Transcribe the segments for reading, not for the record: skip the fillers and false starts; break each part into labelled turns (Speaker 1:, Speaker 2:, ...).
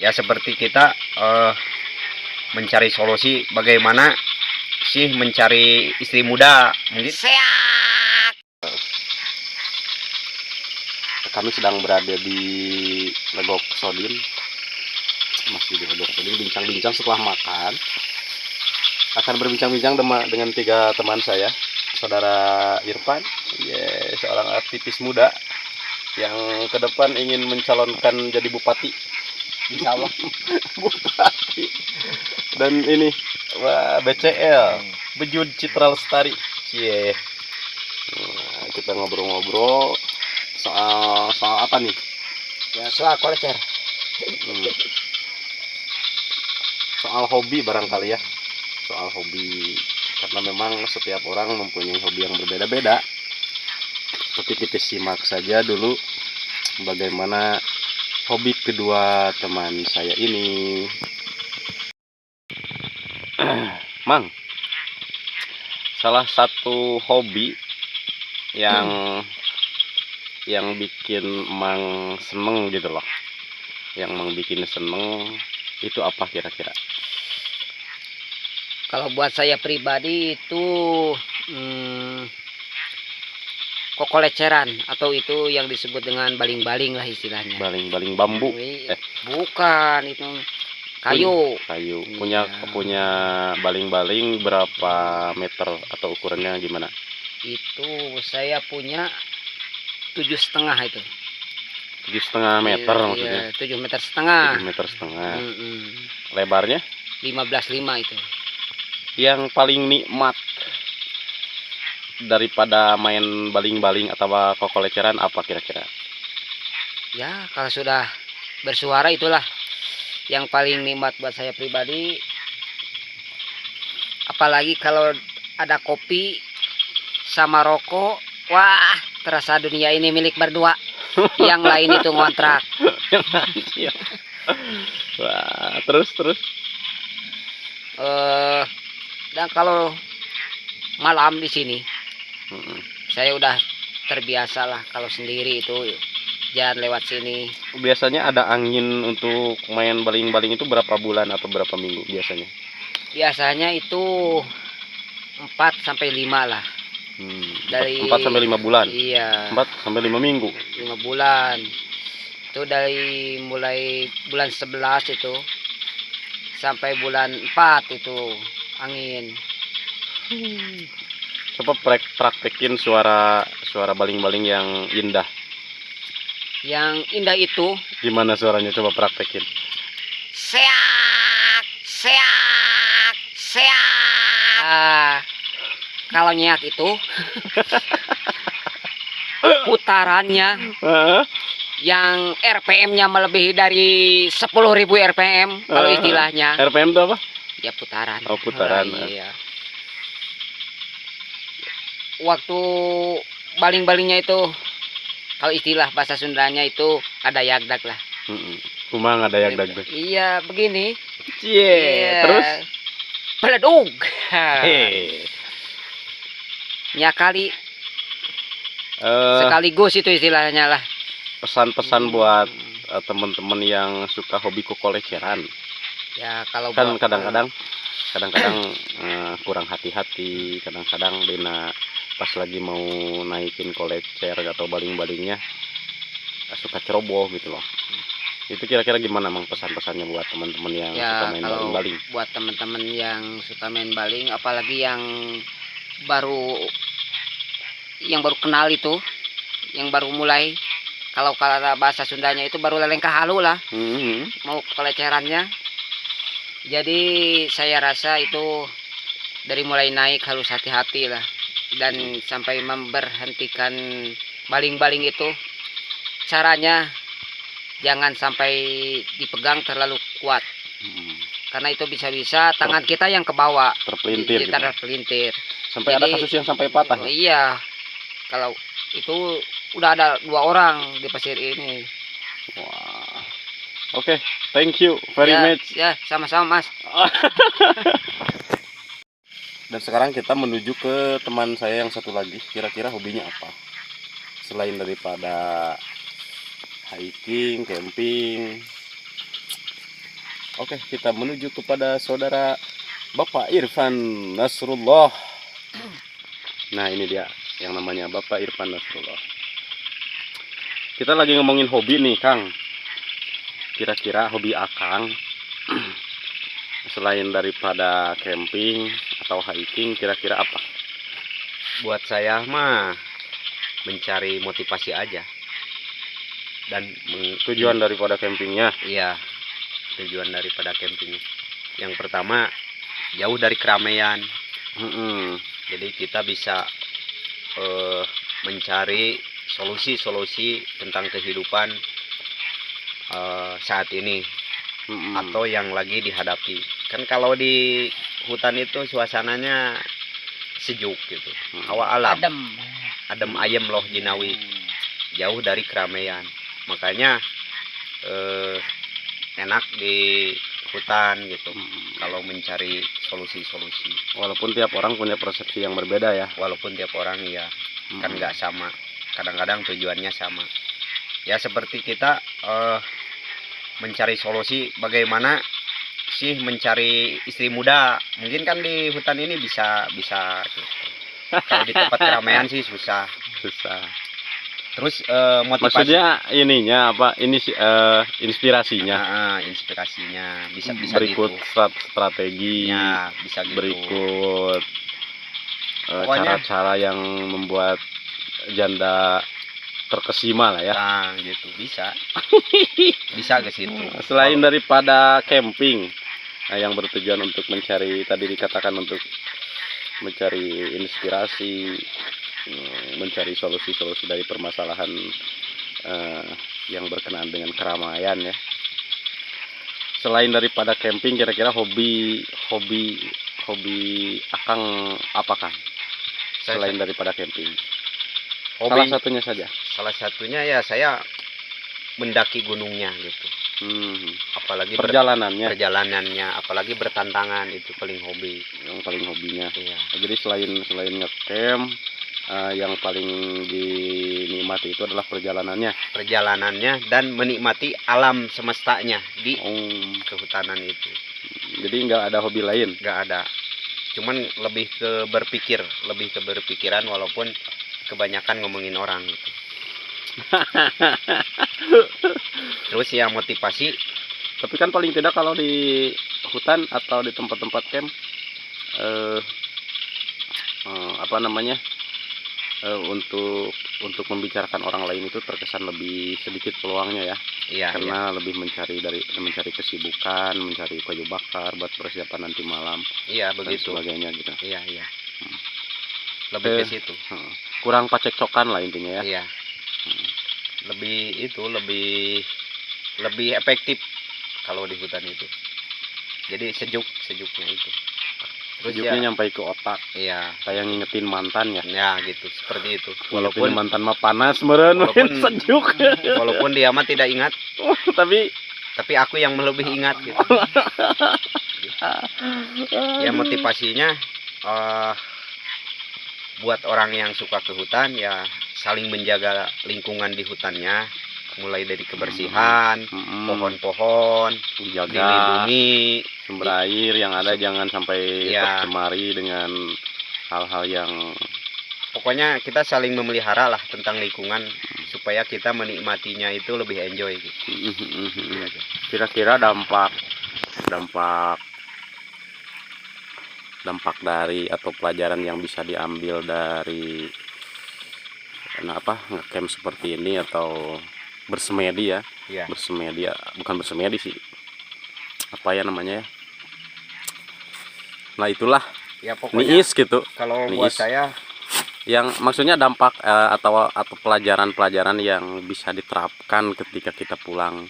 Speaker 1: Ya seperti kita mencari solusi bagaimana sih mencari istri muda mungkin. Kami sedang berada di Legok Sodin, masih di Legok Sodin, bincang-bincang setelah makan. Akan berbincang-bincang dengan 3 teman saya, saudara Irfan, seorang aktivis muda yang ke depan ingin mencalonkan jadi bupati, insya Allah. Bupati. Dan ini BCL, Bejud Citra Lestari. Nah, kita ngobrol-ngobrol soal apa nih?
Speaker 2: Ya, soal kolecer.
Speaker 1: Soal hobi barangkali ya. Soal hobi, karena memang setiap orang mempunyai hobi yang berbeda-beda. Tapi kita simak saja dulu bagaimana hobi kedua teman saya ini. Mang, salah satu hobi yang bikin Mang seneng gitu loh, yang Mang bikin seneng itu apa kira-kira?
Speaker 2: Kalau buat saya pribadi itu kokoleceran, atau itu yang disebut dengan baling-baling lah istilahnya.
Speaker 1: Baling-baling bambu?
Speaker 2: Bukan, itu kayu.
Speaker 1: Punya baling-baling berapa meter atau ukurannya gimana?
Speaker 2: Itu saya punya 7,5 itu.
Speaker 1: 7,5 meter maksudnya?
Speaker 2: 7,5 meter. 7,5
Speaker 1: meter. Lebarnya?
Speaker 2: 15,5 itu.
Speaker 1: Yang paling nikmat daripada main baling-baling atau kokoleceran apa kira-kira?
Speaker 2: Ya, kalau sudah bersuara itulah yang paling nikmat buat saya pribadi. Apalagi kalau ada kopi sama rokok, wah, terasa dunia ini milik berdua. Yang lain itu ngontrak.
Speaker 1: Wah, terus.
Speaker 2: Dan kalau malam di sini, saya udah terbiasa lah kalau sendiri itu jalan lewat sini.
Speaker 1: Biasanya ada angin untuk main baling-baling itu berapa bulan atau berapa minggu biasanya?
Speaker 2: Biasanya itu 4 sampai 5 lah.
Speaker 1: Dari 4 sampai 5 bulan.
Speaker 2: Iya.
Speaker 1: 4 sampai 5 minggu.
Speaker 2: 5 bulan. Itu dari mulai bulan 11 itu sampai bulan 4 itu angin.
Speaker 1: Coba praktekin suara baling-baling yang indah.
Speaker 2: Yang indah itu
Speaker 1: gimana suaranya, coba praktekin.
Speaker 2: Seak. Kalau nyeak itu putarannya yang RPM-nya melebihi dari 10.000 RPM kalau istilahnya.
Speaker 1: RPM itu apa?
Speaker 2: Ya putaran.
Speaker 1: Oh, putaran.
Speaker 2: Iya. Waktu baling-balingnya itu, kalau istilah bahasa Sundanya itu ada yagdak lah.
Speaker 1: Kumang ada yagdak.
Speaker 2: Iya, begini.
Speaker 1: Terus
Speaker 2: peledug. Ya kali sekaligus itu istilahnya lah.
Speaker 1: Pesan-pesan buat teman-teman yang suka hobi kokoleceran.
Speaker 2: Ya kalau
Speaker 1: kan kadang-kadang kurang hati-hati, kadang-kadang Dina pas lagi mau naikin kolecer atau baling-balingnya suka ceroboh gitu loh. Itu kira-kira gimana Mang pesan-pesannya buat teman-teman yang suka main baling-baling?
Speaker 2: Buat teman-teman yang suka main baling, apalagi yang baru kenal itu, yang baru mulai, kalau bahasa Sundanya itu baru lelengkah halu lah, mau kolecerannya. Jadi saya rasa itu dari mulai naik harus hati-hati lah, dan sampai memberhentikan baling-baling itu caranya jangan sampai dipegang terlalu kuat, karena itu bisa-bisa tangan kita yang ke bawah
Speaker 1: terpelintir.
Speaker 2: Terpelintir.
Speaker 1: Sampai jadi, ada kasus yang sampai patah.
Speaker 2: Iya, kalau itu udah ada 2 orang di pasir ini.
Speaker 1: Wah. Oke, thank you very much.
Speaker 2: Ya, sama-sama Mas.
Speaker 1: Dan sekarang kita menuju ke teman saya yang satu lagi. Kira-kira hobinya apa? Selain daripada hiking, camping, Oke, kita menuju kepada saudara Bapak Irfan Nasrullah. Nah, ini dia yang namanya Bapak Irfan Nasrullah. Kita lagi ngomongin hobi nih, Kang. Kira-kira hobi Akang selain daripada camping atau hiking, kira-kira apa?
Speaker 3: Buat saya mah mencari motivasi aja. Dan
Speaker 1: Tujuan daripada campingnya?
Speaker 3: iya, tujuan daripada camping. Yang pertama, jauh dari keramaian. Jadi kita bisa mencari solusi-solusi tentang kehidupan saat ini atau yang lagi dihadapi. Kan kalau di hutan itu suasananya sejuk gitu, hawa alam, adem ayem loh jinawi, jauh dari keramaian. Makanya enak di hutan gitu kalau mencari solusi-solusi.
Speaker 1: Walaupun tiap orang punya persepsi yang berbeda ya.
Speaker 3: Walaupun tiap orang ya kan nggak sama, kadang-kadang tujuannya sama ya. Seperti kita mencari solusi bagaimana sih mencari istri muda, mungkin kan di hutan ini bisa gitu. Kalau di tempat keramaian sih susah. Terus motivasi,
Speaker 1: Maksudnya ininya apa? Ini inspirasinya.
Speaker 3: inspirasinya bisa
Speaker 1: Berikut
Speaker 3: gitu.
Speaker 1: strategi.
Speaker 3: Ya, bisa gitu.
Speaker 1: Berikut
Speaker 3: Pokoknya
Speaker 1: cara-cara yang membuat janda terkesima lah ya.
Speaker 3: Nah, gitu bisa. Bisa ke situ.
Speaker 1: Selain daripada camping, yang bertujuan untuk mencari, tadi dikatakan untuk mencari inspirasi, mencari solusi-solusi dari permasalahan yang berkenaan dengan keramaian ya. Selain daripada camping, kira-kira hobi Akang apa, Kang? Selain daripada camping.
Speaker 3: Hobi
Speaker 1: Salah satunya
Speaker 3: ya saya mendaki gunungnya gitu. Apalagi perjalanannya, apalagi bertantangan, itu paling hobi.
Speaker 1: Yang paling hobinya.
Speaker 3: Iya.
Speaker 1: Jadi selain ngecamp, yang paling dinikmati itu adalah perjalanannya
Speaker 3: dan menikmati alam semestanya di kehutanan itu.
Speaker 1: Jadi nggak ada hobi lain?
Speaker 3: Nggak ada, cuman lebih ke berpikiran, walaupun kebanyakan ngomongin orang gitu. Terus ya motivasi,
Speaker 1: tapi kan paling tidak kalau di hutan atau di tempat-tempat camp untuk membicarakan orang lain itu terkesan lebih sedikit peluangnya ya.
Speaker 3: Iya,
Speaker 1: karena lebih mencari kesibukan, mencari kayu bakar buat persiapan nanti malam.
Speaker 3: Iya,
Speaker 1: dan
Speaker 3: begitu.
Speaker 1: Sebagainya gitu.
Speaker 3: Iya. Lebih ke situ.
Speaker 1: Kurang pacekcokan lah intinya ya.
Speaker 3: Iya. Lebih efektif kalau di hutan itu. Jadi sejuknya itu. Terus
Speaker 1: Sejuknya nyampai ke otak.
Speaker 3: Iya.
Speaker 1: Kayak ngingetin mantan ya.
Speaker 3: Ya gitu, seperti itu.
Speaker 1: Walaupun mantan mah panas meren, sejuk.
Speaker 3: Walaupun dia mah tidak ingat, tapi aku yang lebih ingat gitu. Ya motivasinya buat orang yang suka ke hutan ya saling menjaga lingkungan di hutannya, mulai dari kebersihan, pohon-pohon dilindungi,
Speaker 1: sumber air yang ada jangan sampai tercemari dengan hal-hal yang,
Speaker 3: pokoknya kita saling memelihara lah tentang lingkungan supaya kita menikmatinya itu lebih enjoy gitu.
Speaker 1: Kira-kira dampak dari atau pelajaran yang bisa diambil dari ngecamp seperti ini atau bersemedi ya. Bukan bersemedi sih, apa ya namanya ya, nah itulah
Speaker 3: ya pokoknya
Speaker 1: niis gitu.
Speaker 3: Kalau buat saya
Speaker 1: yang maksudnya dampak atau pelajaran-pelajaran yang bisa diterapkan ketika kita pulang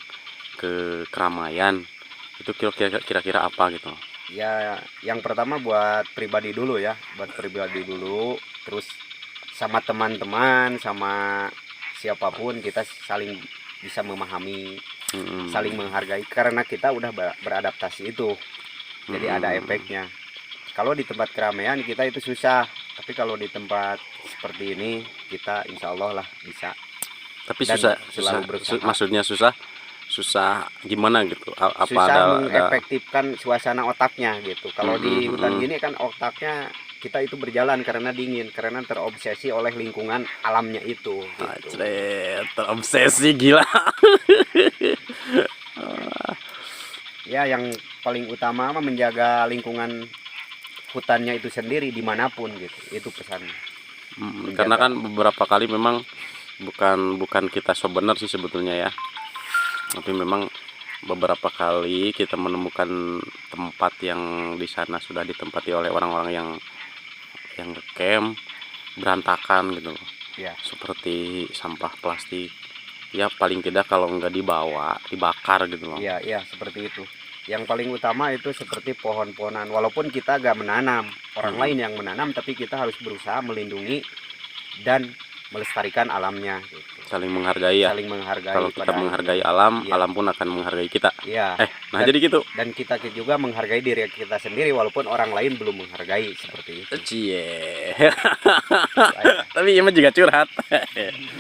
Speaker 1: ke keramaian itu kira-kira apa gitu.
Speaker 3: Ya yang pertama buat pribadi dulu, terus sama teman-teman, sama siapapun kita saling bisa memahami, saling menghargai, karena kita udah beradaptasi itu. Jadi ada efeknya. Kalau di tempat keramaian kita itu susah, tapi kalau di tempat seperti ini kita insya Allah lah bisa.
Speaker 1: Tapi
Speaker 3: dan
Speaker 1: susah,
Speaker 3: selalu berusaha.
Speaker 1: maksudnya susah susah gimana gitu? Apa
Speaker 3: susah
Speaker 1: ada
Speaker 3: mengefektifkan suasana otaknya gitu. Kalau di hutan
Speaker 1: Mm-mm.
Speaker 3: gini kan otaknya kita itu berjalan karena dingin, karena terobsesi oleh lingkungan alamnya itu gitu.
Speaker 1: terobsesi gila.
Speaker 3: Ya yang paling utama mah menjaga lingkungan hutannya itu sendiri dimanapun gitu, itu pesannya.
Speaker 1: Karena
Speaker 3: Menjaga.
Speaker 1: kan beberapa kali memang bukan bukan kita so bener sih sebetulnya ya, tapi memang beberapa kali kita menemukan tempat yang di sana sudah ditempati oleh orang-orang yang ngecamp berantakan gitu,
Speaker 3: Ya,
Speaker 1: seperti sampah plastik. Ya paling tidak kalau nggak dibawa dibakar gitu loh.
Speaker 3: iya, iya seperti itu. Yang paling utama itu seperti pohon-pohonan. Walaupun kita gak menanam, orang lain yang menanam, tapi kita harus berusaha melindungi dan melestarikan alamnya. Gitu.
Speaker 1: Saling menghargai ya.
Speaker 3: Saling menghargai.
Speaker 1: Kalau kita
Speaker 3: pada
Speaker 1: menghargai
Speaker 3: akhirnya.
Speaker 1: alam,
Speaker 3: Iya.
Speaker 1: alam pun akan menghargai kita.
Speaker 3: Iya.
Speaker 1: Nah jadi gitu.
Speaker 3: Dan kita juga menghargai diri kita sendiri walaupun orang lain belum menghargai seperti itu.
Speaker 1: Cie. Tapi ini juga curhat.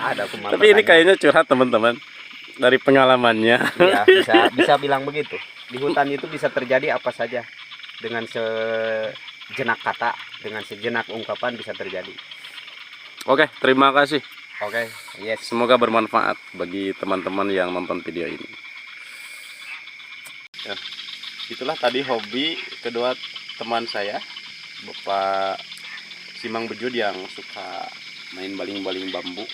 Speaker 3: Ada
Speaker 1: Tapi ini kayaknya curhat teman-teman dari pengalamannya.
Speaker 3: Iya, bisa bilang begitu. Di hutan itu bisa terjadi apa saja dengan sejenak kata, dengan sejenak ungkapan bisa terjadi.
Speaker 1: Oke, terima kasih.
Speaker 3: Oke, yes.
Speaker 1: Semoga bermanfaat bagi teman-teman yang nonton video ini. Ya, itulah tadi hobi kedua teman saya, Bapak Simang Bejud yang suka main baling-baling bambu.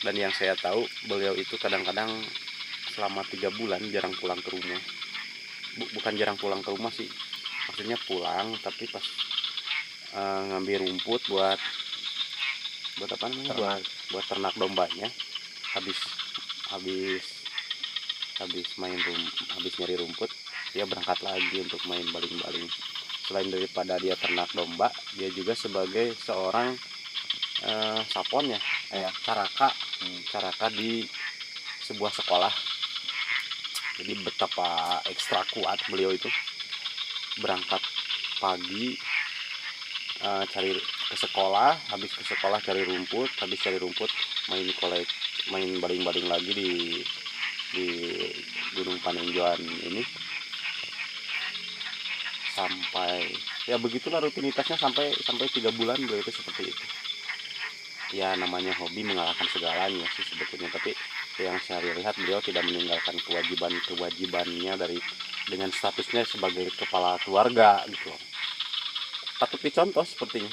Speaker 1: Dan yang saya tahu beliau itu kadang-kadang selama 3 bulan jarang pulang ke rumah. Bukan jarang pulang ke rumah sih, maksudnya pulang tapi pas ngambil rumput buat apa namanya, buat ternak dombanya. Habis nyari rumput, dia berangkat lagi untuk main baling-baling. Selain daripada dia ternak domba, dia juga sebagai seorang sapon ya, caraka di sebuah sekolah. Jadi betapa ekstra kuat beliau itu, berangkat pagi, cari ke sekolah, habis ke sekolah cari rumput, habis cari rumput main baling-baling lagi di Gunung Panenjoan ini, sampai ya begitulah rutinitasnya sampai 3 bulan beliau itu seperti itu. Ya namanya hobi mengalahkan segalanya sih sebetulnya, tapi yang saya lihat beliau tidak meninggalkan kewajibannya dengan statusnya sebagai kepala keluarga gitu. Patut dicontoh sepertinya.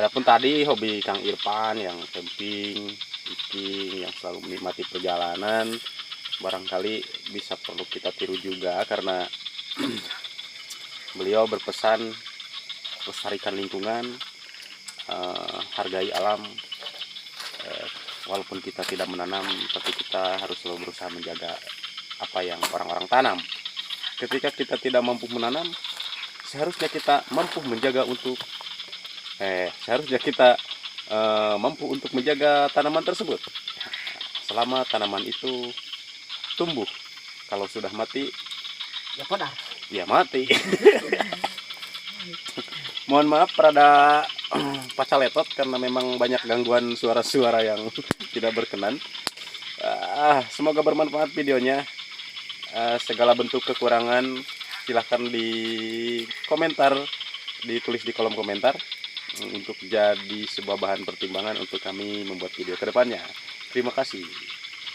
Speaker 1: Adapun tadi hobi Kang Irfan yang camping, hiking, yang selalu menikmati perjalanan, barangkali bisa perlu kita tiru juga karena beliau berpesan lestarikan lingkungan, hargai alam. Walaupun kita tidak menanam, tapi kita harus selalu berusaha menjaga apa yang orang-orang tanam. Ketika kita tidak mampu menanam, seharusnya kita mampu menjaga tanaman tersebut. Selama tanaman itu tumbuh, kalau sudah mati,
Speaker 2: Ya podar.
Speaker 1: ya mati. Mohon maaf pada pacaletot karena memang banyak gangguan suara-suara yang tidak berkenan. Semoga bermanfaat videonya. Segala bentuk kekurangan silahkan ditulis di kolom komentar untuk jadi sebuah bahan pertimbangan untuk kami membuat video kedepannya. Terima kasih.